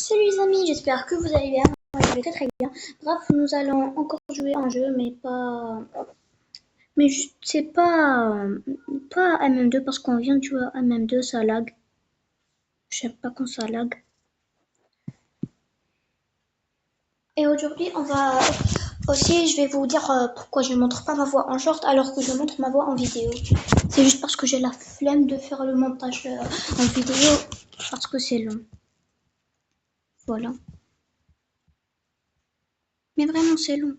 Salut les amis, j'espère que vous allez bien. Moi, je vais très très bien. Bref, nous allons encore jouer un jeu, mais c'est pas MM2 parce qu'on vient de jouer à MM2, ça lag. Je sais pas quand ça lag. Et aujourd'hui, je vais vous dire pourquoi je ne montre pas ma voix en short alors que je montre ma voix en vidéo. C'est juste parce que j'ai la flemme de faire le montage en vidéo parce que c'est long. Voilà. Mais vraiment, c'est long.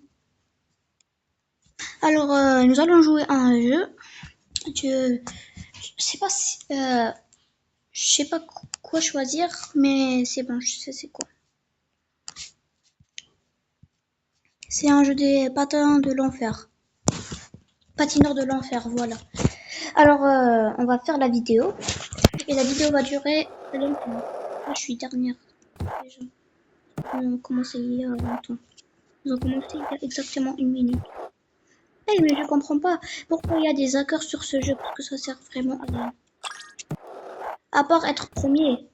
Alors, nous allons jouer à un jeu. Je sais pas si, je sais pas quoi choisir, mais c'est bon, je sais c'est quoi. C'est un jeu des patins de l'enfer. Patineurs de l'enfer, voilà. Alors, on va faire la vidéo. Et la vidéo va durer longtemps. Là, je suis dernière. Déjà. On a commencé il y a longtemps. Ils ont commencé il y a exactement 1 minute. Hey, mais je comprends pas pourquoi il y a des hackers sur ce jeu, parce que ça sert vraiment à rien. À part être premier.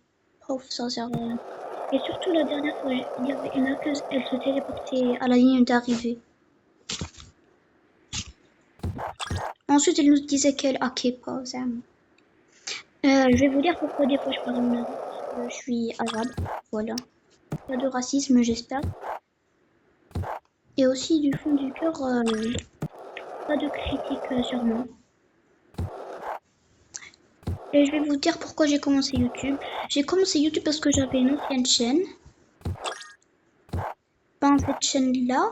Oh, ça sert à rien. Et surtout, la dernière fois, il y avait une hackeuse, elle se téléportait à la ligne d'arrivée. Ensuite, elle nous disait qu'elle hackait pas. Je vais vous dire pourquoi des fois je parle une je suis arabe. Voilà. Pas de racisme, j'espère. Et aussi, du fond du cœur, pas de critique sur moi. Et je vais vous dire pourquoi j'ai commencé YouTube. J'ai commencé YouTube parce que j'avais une ancienne chaîne. Ben, cette chaîne-là,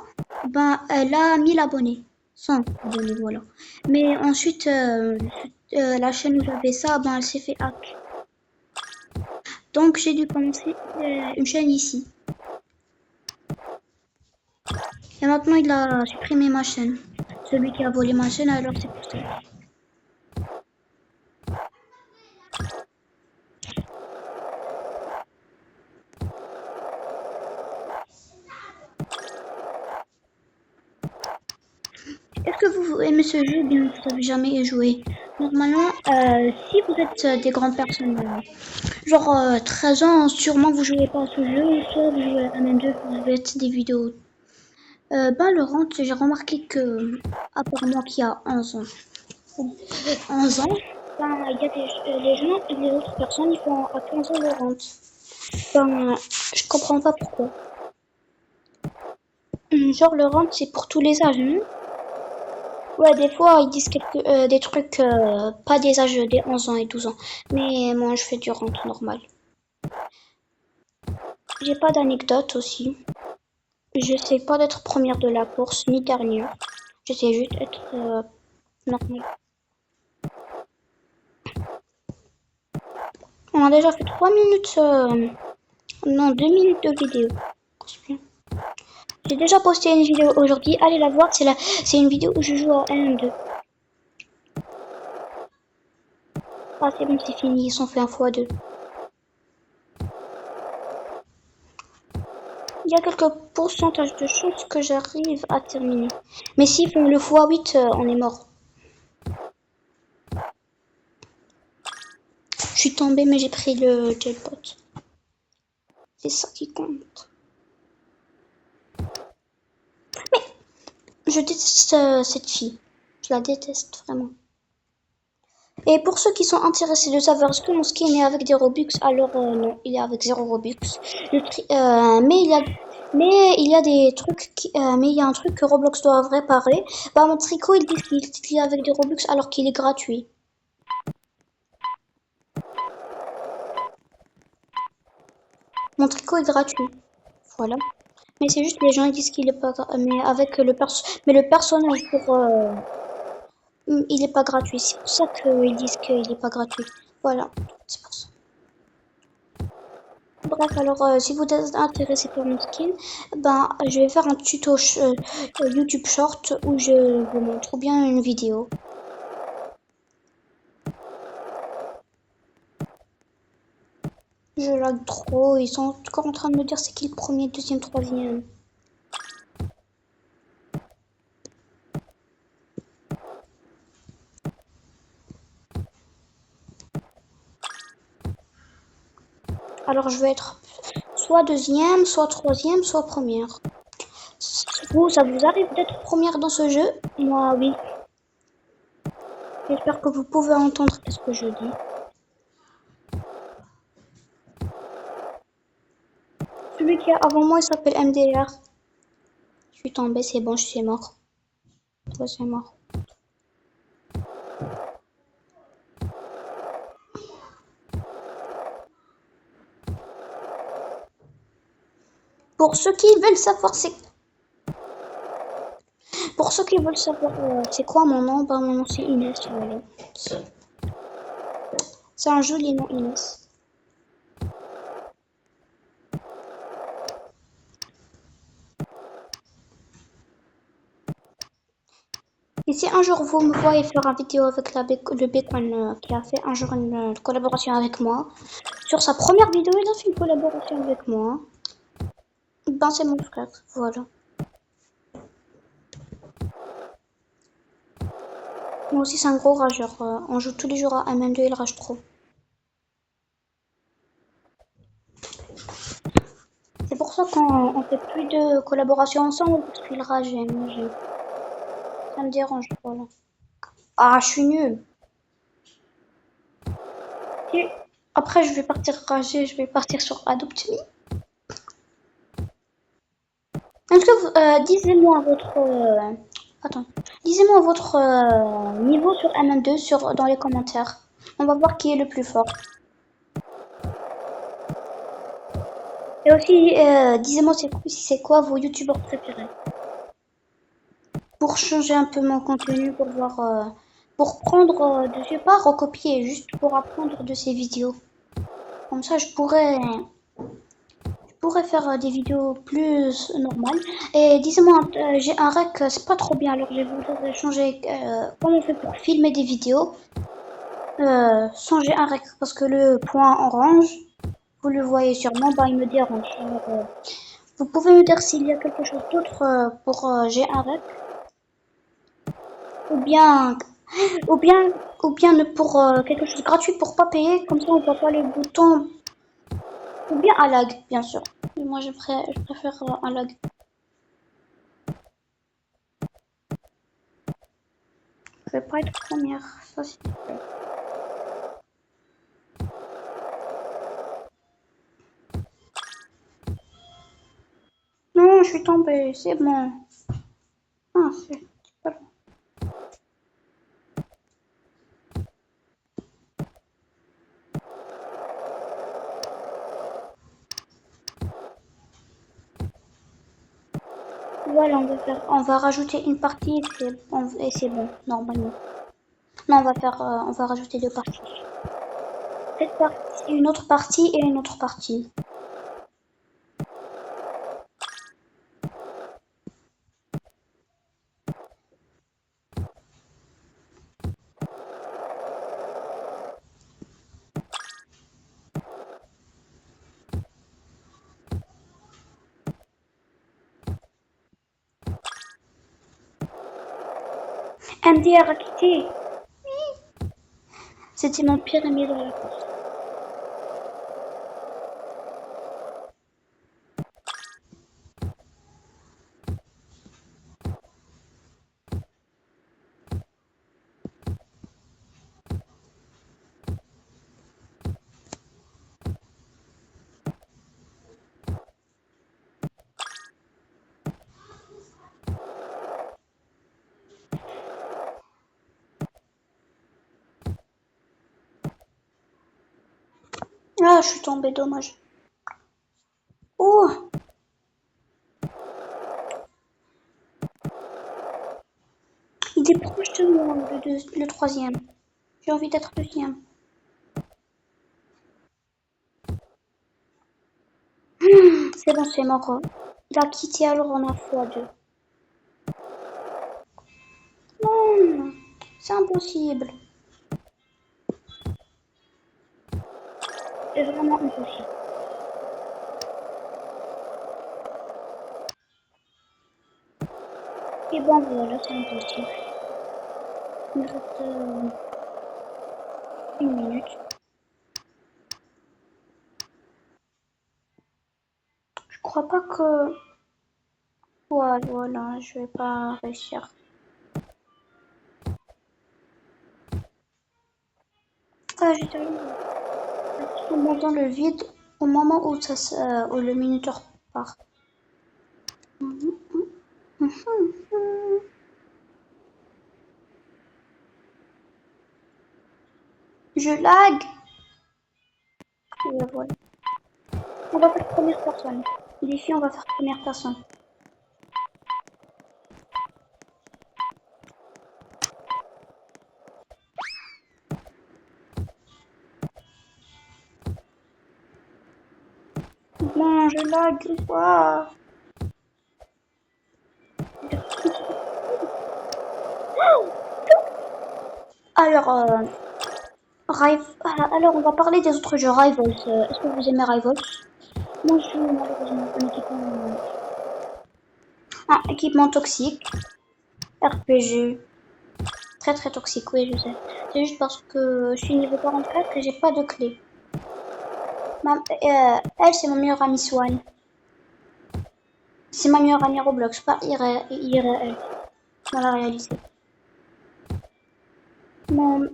elle a 1000 abonnés. 100 abonnés, voilà. Mais ensuite, la chaîne où j'avais ça, ben, elle s'est fait hack. Donc, j'ai dû commencer une chaîne ici. Et maintenant, il a supprimé ma chaîne. Celui qui a volé ma chaîne, alors c'est pour ça. Est-ce que vous aimez ce jeu ou bien vous n'avez jamais joué? Normalement, si vous êtes des grandes personnes, genre 13 ans, sûrement vous jouez pas à ce jeu, soit vous jouez à MM2, vous faites des vidéos. Laurent, j'ai remarqué que, à part moi qui a 11 ans, 11 ans, il y a les gens et les autres personnes, ils font à 15 ans Laurent. Je comprends pas pourquoi. Genre Laurent, c'est pour tous les âges, non? Ouais, des fois, ils disent des trucs, pas des âges des 11 ans et 12 ans. Mais moi, je fais du rentre normal. J'ai pas d'anecdote aussi. Je sais pas d'être première de la course, ni dernière. Je sais juste être normale. On a déjà fait 3 minutes, non, 2 minutes de vidéo. J'ai déjà posté une vidéo aujourd'hui, allez la voir, c'est une vidéo où je joue à 1-2. Ah, c'est bon, c'est fini, ils sont fait un x2. Il y a quelques pourcentages de chances que j'arrive à terminer. Mais s'ils font le x8, on est mort. Je suis tombée, mais j'ai pris le jailpot. C'est ça qui compte. Mais je déteste cette fille. Je la déteste vraiment. Et pour ceux qui sont intéressés de savoir est-ce que mon skin est avec des Robux, alors non, il est avec 0 Robux. Mais il y a des trucs mais il y a un truc que Roblox doit réparer. Bah mon tricot il dit qu'il est avec des Robux alors qu'il est gratuit. Mon tricot est gratuit. Voilà. Mais c'est juste les gens ils disent qu'il est pas mais avec mais le personnage pour il est pas gratuit. C'est pour ça qu'ils disent qu'il est pas gratuit. Voilà. C'est pour ça. Bref, alors si vous êtes intéressé par mon skin, je vais faire un tuto YouTube Short où je vous montre ou bien une vidéo. Je lag trop, ils sont encore en train de me dire c'est qui le premier, deuxième, troisième. Alors je vais être soit deuxième, soit troisième, soit première. Vous, ça vous arrive d'être première dans ce jeu? Moi, oui. J'espère que vous pouvez entendre ce que je dis. Celui qui est avant moi, il s'appelle MDR. Je suis tombée, c'est bon, je suis mort. Ouais, c'est mort. Pour ceux qui veulent savoir, c'est quoi mon nom? Bah, mon nom c'est Inès. Voilà. C'est un joli nom, Inès. Et si un jour vous me voyez faire une vidéo avec le Bacon qui a fait un jour une collaboration avec moi, sur sa première vidéo, il a fait une collaboration avec moi. Ben, c'est mon frère, voilà. Moi aussi, c'est un gros rageur. On joue tous les jours à MM2, il rage trop. C'est pour ça qu'on fait plus de collaboration ensemble parce qu'il rage et moi, ça me dérange, voilà. Ah, je suis nulle. Et après, je vais partir rager, je vais partir sur Adopt Me. Est-ce que disez-moi votre attends, disez-moi votre niveau sur MM2 dans les commentaires. On va voir qui est le plus fort. Et aussi, disez-moi c'est quoi vos youtubeurs préférés. Pour changer un peu mon contenu, pour voir, pour prendre, je sais pas recopier, juste pour apprendre de ces vidéos. Comme ça, je pourrais faire des vidéos plus normales. Et dis-moi, j'ai un rec, c'est pas trop bien, alors je voudrais changer comment on fait pour filmer des vidéos sans j'ai un rec, parce que le point orange, vous le voyez sûrement, bah il me dérange. Alors, vous pouvez me dire s'il y a quelque chose d'autre pour j'ai un rec, ou bien, ou bien, ou bien pour quelque chose de gratuit pour pas payer, comme ça on voit pas les boutons, ou bien un lag, bien sûr. Mais moi je préfère un lag. Je vais pas être première, ça c'est sûr. Non, je suis tombée, c'est bon. Ah, c'est pas bon. Voilà, on va rajouter une partie et c'est bon, normalement. Non, on va rajouter deux parties. Cette partie, une autre partie et une autre partie. MDR a quitté. C'était mon pire ami dans la course. Ah, je suis tombée, dommage. Oh, il est proche de moi, le troisième. J'ai envie d'être deuxième. C'est bon, c'est mort. Il a quitté, alors on a x2. Non, c'est impossible. C'est vraiment impossible. Et bon, voilà, c'est impossible. Il me reste une minute. crois pas que... Ouais, voilà, je vais pas réussir. Ah, j'ai terminé. Je tombe dans le vide au moment où, où le minuteur part. Mhm, mhm, mhm. Je lag. Et voilà. On va faire première personne. Défi, on va faire première personne. Non, je lag. Waouh. Alors, alors, on va parler des autres jeux Rivals. Est-ce que vous aimez Rivals? Moi, je joue malheureusement un équipement toxique. RPG. Très très toxique, oui, je sais. C'est juste parce que je suis niveau 44 et j'ai pas de clé. Elle, c'est ma meilleure amie Swan. C'est ma meilleure amie Roblox, pas IRL, dans la réalité.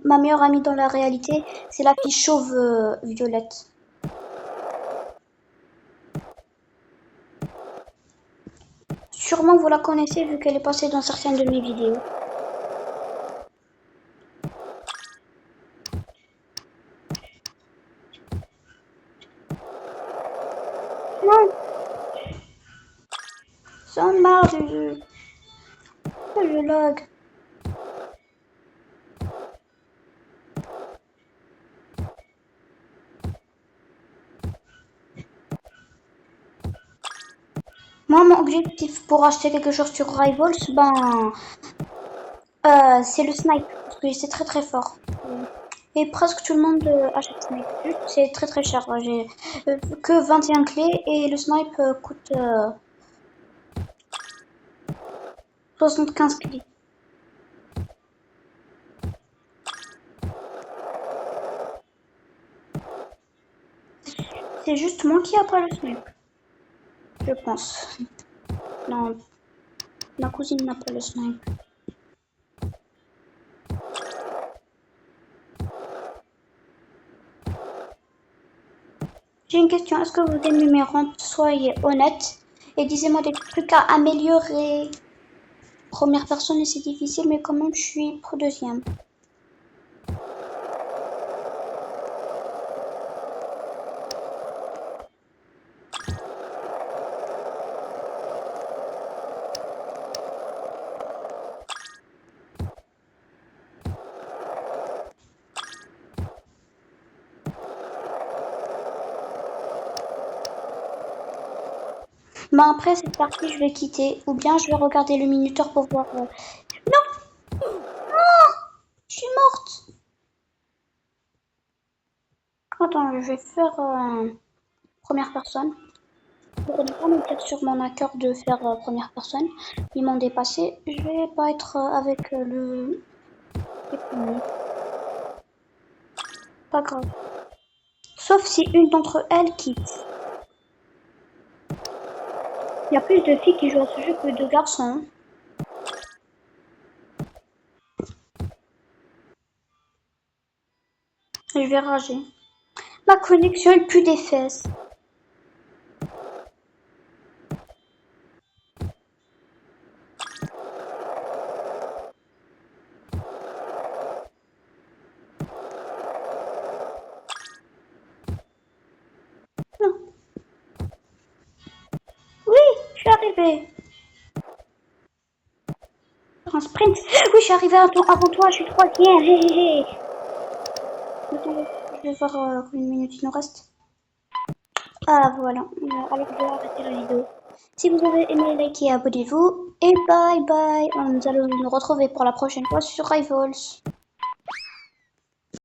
Ma meilleure amie dans la réalité, c'est la fille chauve violette. Sûrement vous la connaissez vu qu'elle est passée dans certaines de mes vidéos. Non, j'en ai marre du jeu. Je lag. Moi, mon objectif pour acheter quelque chose sur Rivals, ben, c'est le snipe, parce que c'est très très fort. Et presque tout le monde achète snipe. Juste, c'est très très cher. J'ai que 21 clés et le snipe coûte 75 clés. C'est juste moi qui a pas le snipe, je pense. Non, ma cousine n'a pas le snipe. J'ai une question, est-ce que vous aimez mes rentes? Soyez honnête et disez-moi des trucs à améliorer. Première personne, c'est difficile, mais quand même, je suis pro deuxième. Mais après cette partie, je vais quitter. Ou bien je vais regarder le minuteur pour voir. Non! Non! Je suis morte! Attends, je vais faire première personne. Pour ne pas mentir sur mon accord de faire première personne, ils m'ont dépassé. Je vais pas être avec les premiers. Pas grave. Sauf si une d'entre elles quitte. Il y a plus de filles qui jouent à ce jeu que de garçons. Je vais rager. Ma connexion est plus des fesses. Non. Oui, je suis arrivée. Un sprint. Oui, je suis arrivée avant toi, je suis troisième. Hé hé hé. Attendez, je vais voir combien de minutes il nous reste. Ah voilà, alors je vais arrêter la vidéo. Si vous avez aimé, likez et abonnez-vous. Et bye bye. Nous allons nous retrouver pour la prochaine fois sur Rivals.